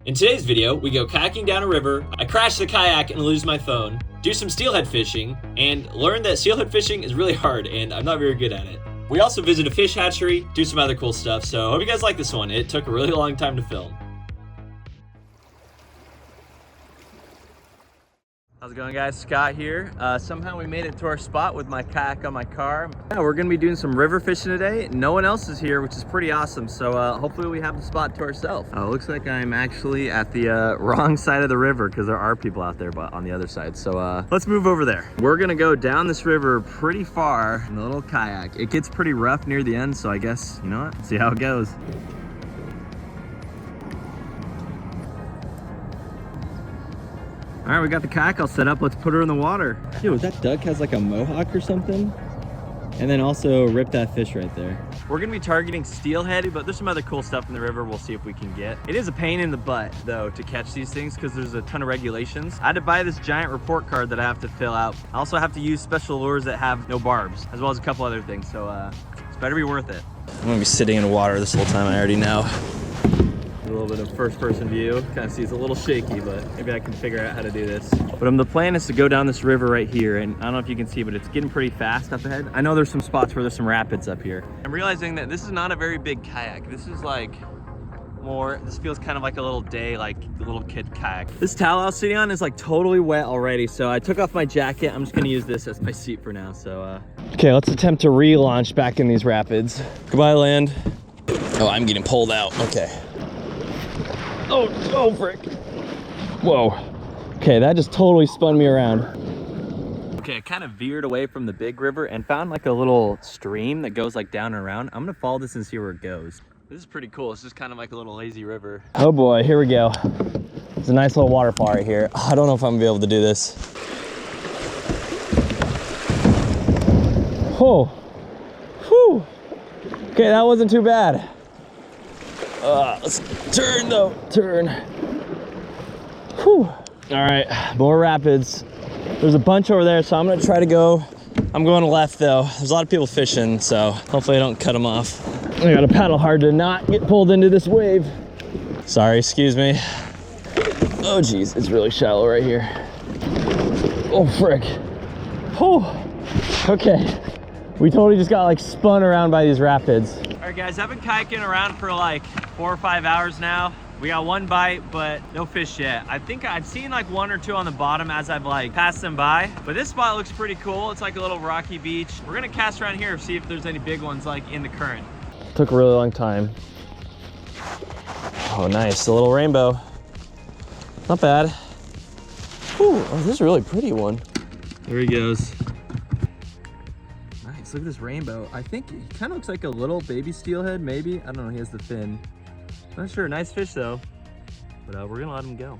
In today's video, we go kayaking down a river, I crash the kayak and lose my phone, do some steelhead fishing, and learn that steelhead fishing is really hard and I'm not very good at it. We also visit a fish hatchery, do some other cool stuff, so hope you guys like this one. It took a really long time to film. How's it going, guys? Scott here. Somehow we made it to our spot with my kayak on my car. Yeah, we're gonna be doing some river fishing today. No one else is here, which is pretty awesome. So hopefully we have the spot to ourselves. Looks like I'm actually at the wrong side of the river because there are people out there, but on the other side. So let's move over there. We're gonna go down this river pretty far in the little kayak. It gets pretty rough near the end, so I guess, you know what? See how it goes. All right, we got the kayak all set up. Let's put her in the water. Dude, that duck has like a mohawk or something. And then also rip that fish right there. We're gonna be targeting steelhead, but there's some other cool stuff in the river we'll see if we can get. It is a pain in the butt though to catch these things because there's a ton of regulations. I had to buy this giant report card that I have to fill out. I also have to use special lures that have no barbs, as well as a couple other things. So it's better be worth it. I'm gonna be sitting in the water this whole time, I already know. A little bit of first-person view. Kind of see it's a little shaky, but maybe I can figure out how to do this. But the plan is to go down this river right here, and I don't know if you can see, but it's getting pretty fast up ahead. I know there's some spots where there's some rapids up here. I'm realizing that this is not a very big kayak. This is like this feels kind of like a little day, like the little kid kayak. This towel I was sitting on is like totally wet already, so I took off my jacket. I'm just gonna use this as my seat for now, so. Okay, let's attempt to relaunch back in these rapids. Goodbye, land. Oh, I'm getting pulled out, okay. Oh, frick. Whoa. Okay, that just totally spun me around. Okay, I kind of veered away from the big river and found like a little stream that goes like down and around. I'm gonna follow this and see where it goes. This is pretty cool. It's just kind of like a little lazy river. Oh boy, here we go. There's a nice little waterfall right here. I don't know if I'm gonna be able to do this. Oh. Whew. Okay, that wasn't too bad. Let's turn though, turn. Whew. All right, more rapids. There's a bunch over there, so I'm gonna try to go. I'm going left though. There's a lot of people fishing, so hopefully I don't cut them off. I gotta paddle hard to not get pulled into this wave. Sorry, excuse me. Oh geez, it's really shallow right here. Oh frick. Whew. Okay, we totally just got like spun around by these rapids. All right guys, I've been kayaking around for like 4 or 5 hours now. We got one bite, but no fish yet. I think I've seen like 1 or 2 on the bottom as I've like passed them by. But this spot looks pretty cool. It's like a little rocky beach. We're gonna cast around here, see if there's any big ones like in the current. Took a really long time. Oh, nice, a little rainbow. Not bad. Ooh, oh, this is a really pretty one. There he goes. Nice, look at this rainbow. I think he kind of looks like a little baby steelhead, maybe. I don't know, he has the fin. Not sure, nice fish though. But we're gonna let him go.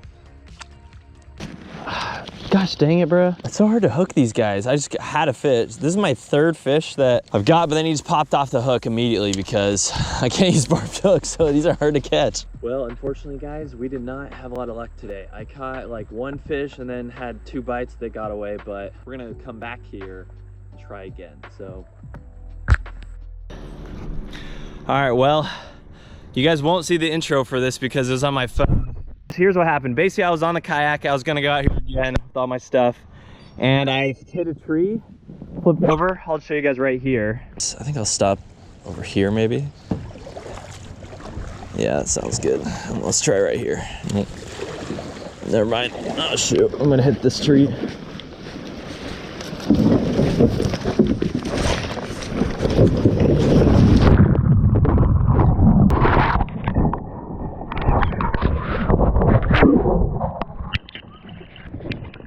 Gosh dang it, bro. It's so hard to hook these guys. I just had a fish. This is my 3rd fish that I've got, but then he just popped off the hook immediately because I can't use barbed hooks, so these are hard to catch. Well, unfortunately guys, we did not have a lot of luck today. I caught like 1 fish and then had 2 bites that got away, but we're gonna come back here and try again, so. All right, well, you guys won't see the intro for this because it was on my phone. Here's what happened. Basically, I was on the kayak. I was gonna go out here again with all my stuff, and I hit a tree, flipped over. I'll show you guys right here. I think I'll stop over here, maybe. Yeah, that sounds good. Let's try right here. Never mind. Oh shoot, I'm gonna hit this tree.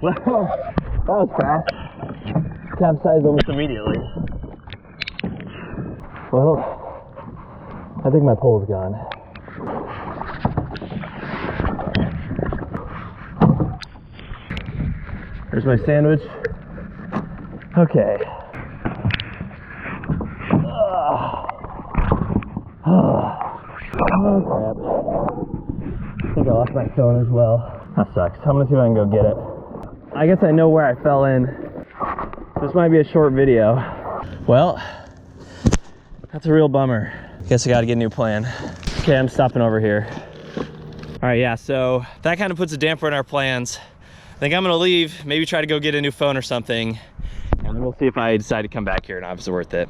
Wow, that was fast. Capsized almost immediately. Well, I think my pole's gone. There's my sandwich. Okay. Oh crap. I think I lost my phone as well. That sucks. I'm gonna see if I can go get it. I guess I know where I fell in. This might be a short video. Well, that's a real bummer. Guess I gotta get a new plan. Okay, I'm stopping over here. All right, yeah, so that kind of puts a damper in our plans. I think I'm gonna leave, maybe try to go get a new phone or something, and then we'll see if I decide to come back here or not, if it's worth it.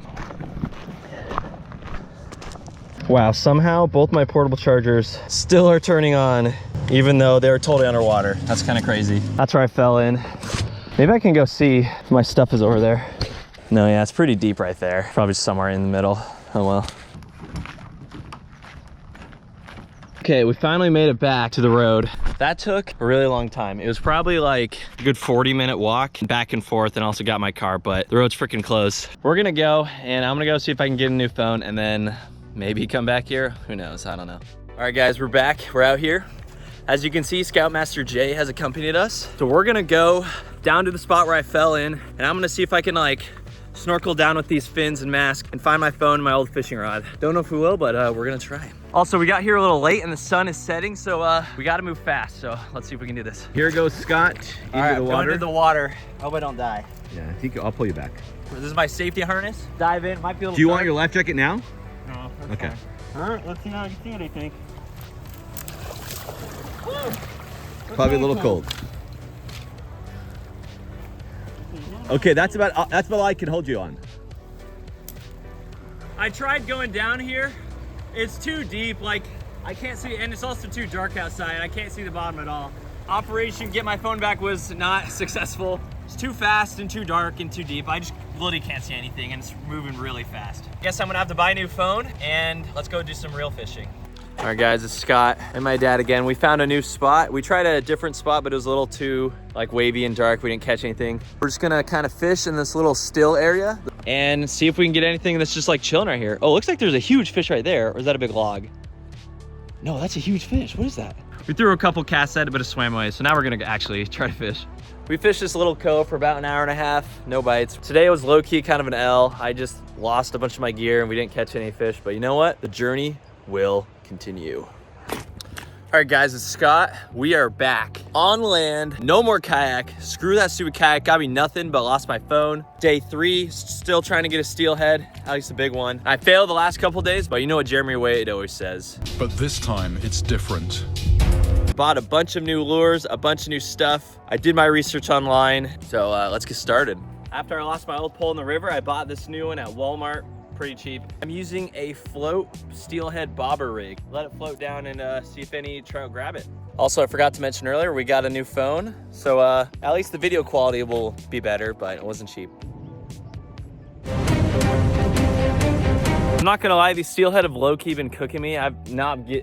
Wow, somehow both my portable chargers still are turning on, even though they were totally underwater. That's kind of crazy. That's where I fell in. Maybe I can go see if my stuff is over there. No, yeah, it's pretty deep right there. Probably somewhere in the middle. Oh well. Okay, we finally made it back to the road. That took a really long time. It was probably like a good 40-minute walk back and forth, and also got my car, but the road's freaking closed. We're gonna go, and I'm gonna go see if I can get a new phone, and then maybe come back here. Who knows? I don't know. All right, guys, we're back. We're out here. As you can see, Scoutmaster Jay has accompanied us. So we're gonna go down to the spot where I fell in, and I'm gonna see if I can like snorkel down with these fins and mask and find my phone and my old fishing rod. Don't know if we will, but we're gonna try. Also, we got here a little late and the sun is setting, so we gotta move fast. So let's see if we can do this. Here goes Scott into All right, the water. going into the water. Hope I don't die. Yeah, I think I'll pull you back. This is my safety harness. Dive in, might be a little Do you dark. want your life jacket now? No, that's Okay. fine. All right, let's see how you see it, I think. Probably a little cold. Okay, that's about all I can hold you on. I tried going down here. It's too deep, like I can't see, and it's also too dark outside. I can't see the bottom at all. Operation Get My Phone Back was not successful. It's too fast and too dark and too deep. I just literally can't see anything, and it's moving really fast. Guess I'm gonna have to buy a new phone, and let's go do some real fishing. All right, guys, it's Scott and my dad again. We found a new spot. We tried a different spot, but it was a little too like wavy and dark. We didn't catch anything. We're just gonna kind of fish in this little still area and see if we can get anything that's just like chilling right here. Oh, looks like there's a huge fish right there. Or is that a big log? No, that's a huge fish. What is that? We threw a couple casts at it, but it swam away. So now we're gonna actually try to fish. We fished this little cove for about an hour and a half, no bites. Today was low-key kind of an L. I just lost a bunch of my gear and we didn't catch any fish, but you know what? The journey will continue. All right, guys, it's Scott. We are back on land. No more kayak. Screw that stupid kayak. Got me nothing, but lost my phone. Day 3, still trying to get a steelhead, at least a big one. I failed the last couple days, but you know what Jeremy Wade always says. But this time it's different. Bought a bunch of new lures, a bunch of new stuff. I did my research online, so let's get started. After I lost my old pole in the river, I bought this new one at Walmart. Pretty cheap. I'm using a float steelhead bobber rig. Let it float down and see if any trout grab it. Also, I forgot to mention earlier, we got a new phone. So at least the video quality will be better, but it wasn't cheap. I'm not gonna lie, these steelhead have low-key been cooking me. I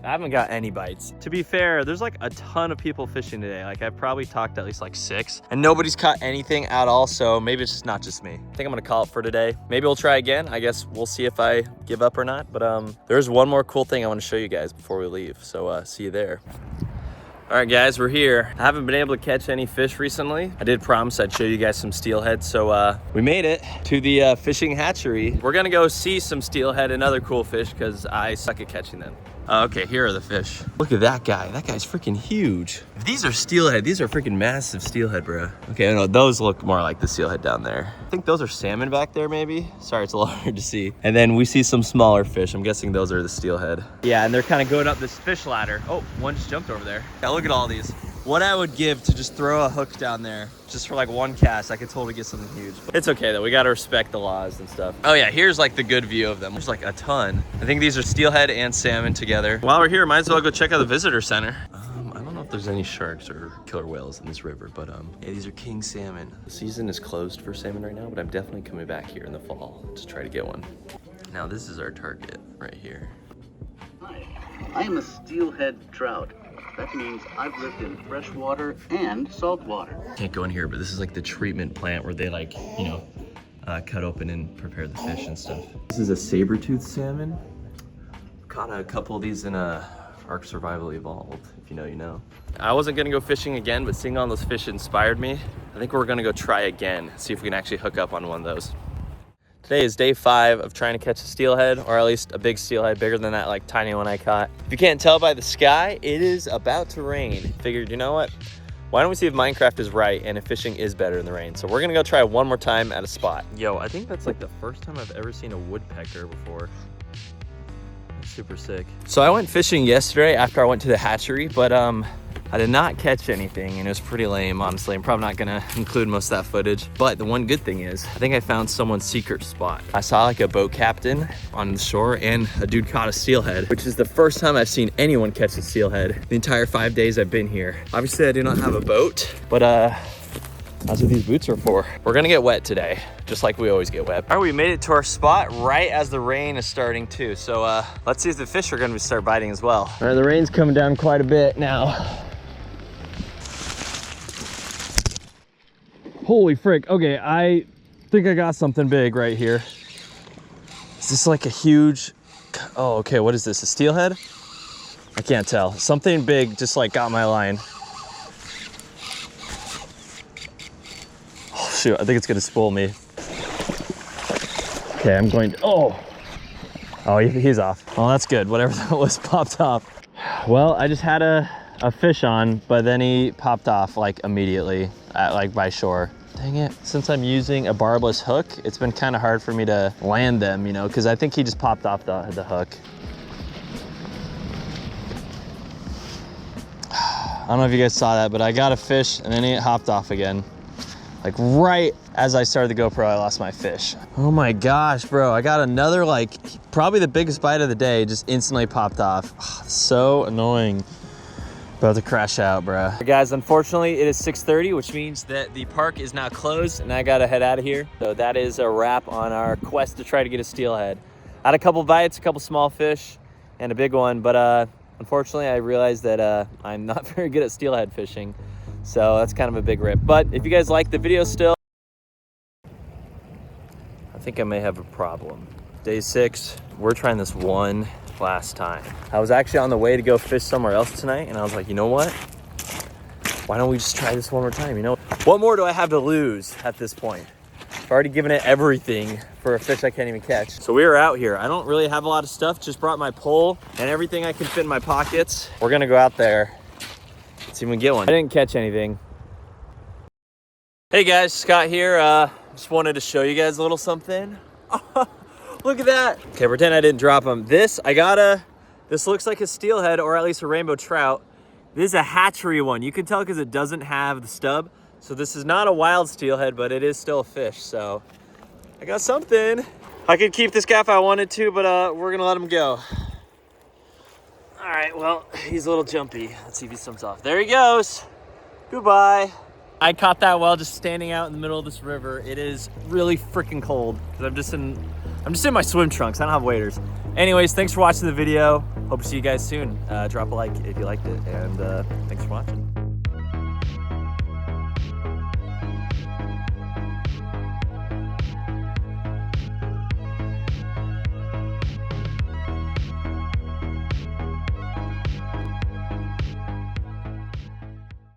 haven't got any bites. To be fair, there's like a ton of people fishing today. Like I've probably talked to at least like 6 and nobody's caught anything at all. So maybe it's just not just me. I think I'm gonna call it for today. Maybe we'll try again. I guess we'll see if I give up or not. But there's one more cool thing I wanna show you guys before we leave. So see you there. All right, guys, we're here. I haven't been able to catch any fish recently. I did promise I'd show you guys some steelhead, so we made it to the fishing hatchery. We're gonna go see some steelhead and other cool fish because I suck at catching them. Okay, here are the fish. Look at that guy. That guy's freaking huge. If these are steelhead, these are freaking massive steelhead, bro. Okay, no, those look more like the steelhead down there. I think those are salmon back there, maybe. Sorry, it's a little hard to see. And then we see some smaller fish. I'm guessing those are the steelhead. Yeah, and they're kind of going up this fish ladder. Oh, one just jumped over there. Yeah, look at all these. What I would give to just throw a hook down there, just for like one cast, I could totally get something huge. But it's okay though, we gotta respect the laws and stuff. Oh yeah, here's like the good view of them. There's like a ton. I think these are steelhead and salmon together. While we're here, might as well go check out the visitor center. I don't know if there's any sharks or killer whales in this river, but yeah, these are king salmon. The season is closed for salmon right now, but I'm definitely coming back here in the fall to try to get one. Now this is our target right here. Hi, I am a steelhead trout. That means I've lived in fresh water and salt water. Can't go in here, but this is like the treatment plant where they like, you know, cut open and prepare the fish and stuff. This is a saber-toothed salmon. Caught a couple of these in Ark Survival Evolved, if you know, you know. I wasn't gonna go fishing again, but seeing all those fish inspired me. I think we're gonna go try again, see if we can actually hook up on one of those. Today is day 5 of trying to catch a steelhead, or at least a big steelhead, bigger than that like tiny one I caught. If you can't tell by the sky, it is about to rain. Figured, you know what? Why don't we see if Minecraft is right and if fishing is better in the rain? So we're gonna go try one more time at a spot. Yo, I think that's like the first time I've ever seen a woodpecker before. Let's Super sick. So I went fishing yesterday after I went to the hatchery, but I did not catch anything, and it was pretty lame, honestly. I'm probably not gonna include most of that footage, but the one good thing is, I think I found someone's secret spot. I saw like a boat captain on the shore, and a dude caught a steelhead, which is the first time I've seen anyone catch a steelhead the entire 5 days I've been here. Obviously, I do not have a boat, but that's what these boots are for. We're gonna get wet today, just like we always get wet. All right, we made it to our spot right as the rain is starting too. So let's see if the fish are gonna start biting as well. All right, the rain's coming down quite a bit now. Holy frick. Okay, I think I got something big right here. Is this like a huge, oh, okay, what is this, a steelhead? I can't tell. Something big just like got my line. Oh shoot, I think it's gonna spool me. Okay, I'm going to, oh, he's off. Well, that's good, whatever that was popped off. Well, I just had a fish on, but then he popped off like immediately, like by shore. Dang it, since I'm using a barbless hook, it's been kind of hard for me to land them, you know, because I think he just popped off the hook. I don't know if you guys saw that, but I got a fish and then he hopped off again. Like right as I started the GoPro, I lost my fish. Oh my gosh, bro, I got another, like probably the biggest bite of the day, just instantly popped off. So annoying. About to crash out, bro. Guys, unfortunately, it is 6:30, which means that the park is now closed and I gotta head out of here. So that is a wrap on our quest to try to get a steelhead. I had a couple bites, a couple small fish, and a big one, but unfortunately, I realized that I'm not very good at steelhead fishing. So that's kind of a big rip. But if you guys like the video still, I think I may have a problem. Day 6, we're trying this one last time. I was actually on the way to go fish somewhere else tonight, and I was like, you know what? Why don't we just try this one more time, you know? What more do I have to lose at this point? I've already given it everything for a fish I can't even catch. So we are out here. I don't really have a lot of stuff, just brought my pole and everything I can fit in my pockets. We're gonna go out there, see if we can get one. I didn't catch anything. Hey guys, Scott here. Just wanted to show you guys a little something. Look at that. Okay, pretend I didn't drop them. This looks like a steelhead or at least a rainbow trout. This is a hatchery one. You can tell because it doesn't have the stub. So this is not a wild steelhead, but it is still a fish. So I got something. I could keep this guy if I wanted to, but we're gonna let him go. All right, well, he's a little jumpy. Let's see if he swims off. There he goes. Goodbye. I caught that while just standing out in the middle of this river. It is really freaking cold because I'm just in my swim trunks. I don't have waders. Anyways, thanks for watching the video. Hope to see you guys soon. Drop a like if you liked it, and thanks for watching.